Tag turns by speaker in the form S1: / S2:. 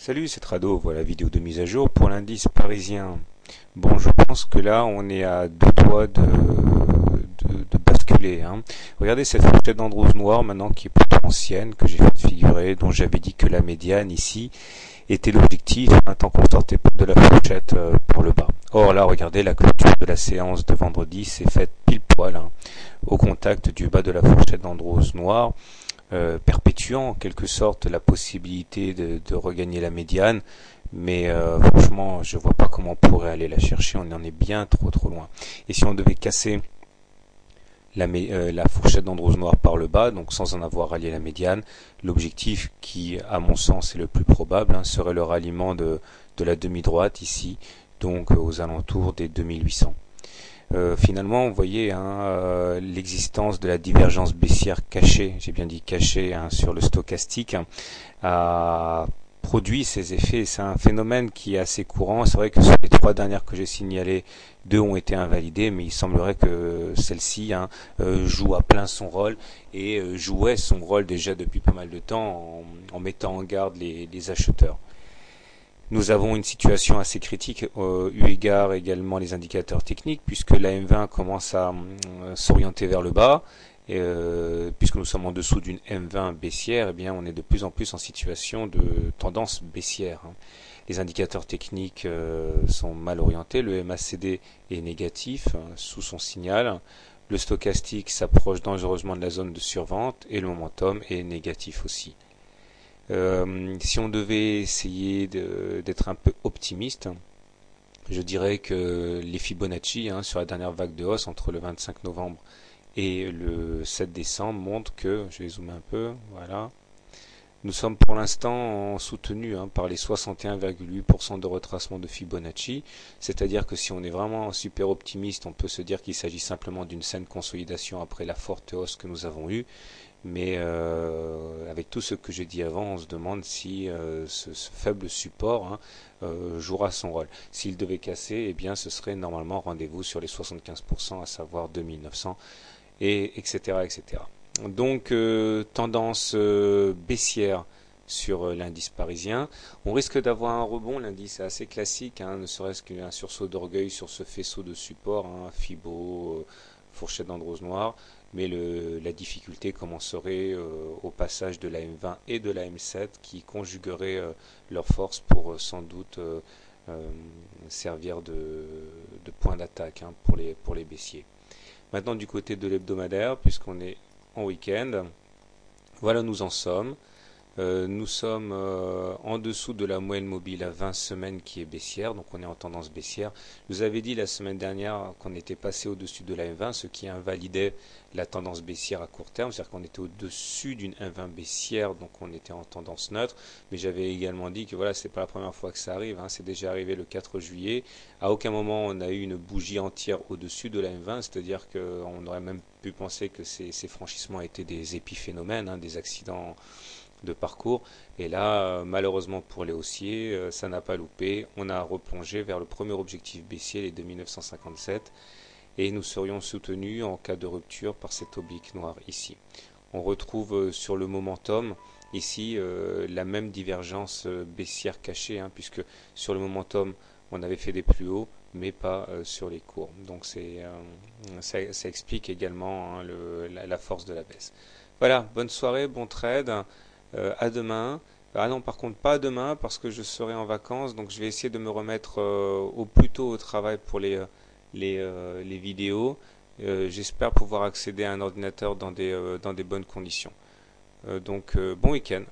S1: Salut, c'est Trado, voilà vidéo de mise à jour pour l'indice parisien. Bon, je pense que là, on est à deux doigts de basculer, hein. Regardez cette fourchette d'Andrews noire maintenant qui est plutôt ancienne, que j'ai fait figurer, dont j'avais dit que la médiane ici était l'objectif, hein, tant qu'on sortait pas de la fourchette par le bas. Or là, regardez, la clôture de la séance de vendredi s'est faite pile poil, hein, au contact du bas de la fourchette d'Andrews noire. Perpétuant en quelque sorte la possibilité de regagner la médiane, mais franchement je vois pas comment on pourrait aller la chercher, on en est bien trop loin. Et si on devait casser la fourchette d'Andrews noire par le bas, donc sans en avoir rallié la médiane, l'objectif qui à mon sens est le plus probable, hein, serait le ralliement de la demi-droite ici, donc aux alentours des 2800. Finalement, vous voyez, hein, l'existence de la divergence baissière cachée, j'ai bien dit cachée, hein, sur le stochastique, hein, a produit ces effets. C'est un phénomène qui est assez courant. C'est vrai que sur les trois dernières que j'ai signalées, deux ont été invalidées, mais il semblerait que celle-ci, hein, joue à plein son rôle et jouait son rôle déjà depuis pas mal de temps en mettant en garde les acheteurs. Nous avons une situation assez critique eu égard également les indicateurs techniques, puisque la M20 commence à s'orienter vers le bas, et, puisque nous sommes en dessous d'une M20 baissière, eh bien on est de plus en plus en situation de tendance baissière, hein. Les indicateurs techniques sont mal orientés, le MACD est négatif, hein, sous son signal, le stochastique s'approche dangereusement de la zone de survente et le momentum est négatif aussi. Si on devait essayer d'être un peu optimiste, je dirais que les Fibonacci, hein, sur la dernière vague de hausse entre le 25 novembre et le 7 décembre montrent que, je vais zoomer un peu, voilà, nous sommes pour l'instant soutenus, hein, par les 61,8% de retracement de Fibonacci, c'est-à-dire que si on est vraiment super optimiste, on peut se dire qu'il s'agit simplement d'une saine consolidation après la forte hausse que nous avons eue, mais avec tout ce que j'ai dit avant, on se demande si ce faible support, hein, jouera son rôle. S'il devait casser, eh bien ce serait normalement rendez-vous sur les 75%, à savoir 2900, et etc. etc. Donc tendance baissière sur l'indice parisien. On risque d'avoir un rebond, l'indice est assez classique, hein, ne serait-ce qu'un sursaut d'orgueil sur ce faisceau de support, hein, Fibo, fourchette d'Andrews noire, mais la difficulté commencerait au passage de la M20 et de la M7 qui conjugueraient leurs forces pour sans doute servir de point d'attaque, hein, pour les baissiers. Maintenant du côté de l'hebdomadaire, puisqu'on est en week-end, voilà où nous en sommes. Nous sommes en dessous de la moyenne mobile à 20 semaines qui est baissière, donc on est en tendance baissière. Je vous avais dit la semaine dernière qu'on était passé au-dessus de la M20, ce qui invalidait la tendance baissière à court terme, c'est-à-dire qu'on était au-dessus d'une M20 baissière, donc on était en tendance neutre. Mais j'avais également dit que voilà, c'est pas la première fois que ça arrive, hein, c'est déjà arrivé le 4 juillet. À aucun moment on a eu une bougie entière au-dessus de la M20, c'est-à-dire qu'on aurait même pu penser que ces franchissements étaient des épiphénomènes, hein, des accidents de parcours, et là malheureusement pour les haussiers, ça n'a pas loupé, on a replongé vers le premier objectif baissier, les 2957, et nous serions soutenus en cas de rupture par cette oblique noire ici. On retrouve sur le momentum ici la même divergence baissière cachée, hein, puisque sur le momentum on avait fait des plus hauts mais pas sur les cours, donc ça explique également, hein, la force de la baisse. Voilà, bonne soirée, bon trade. À demain. Ah non, par contre, pas à demain parce que je serai en vacances, donc je vais essayer de me remettre au plus tôt au travail pour les vidéos. J'espère pouvoir accéder à un ordinateur dans des bonnes conditions. Donc, bon week-end.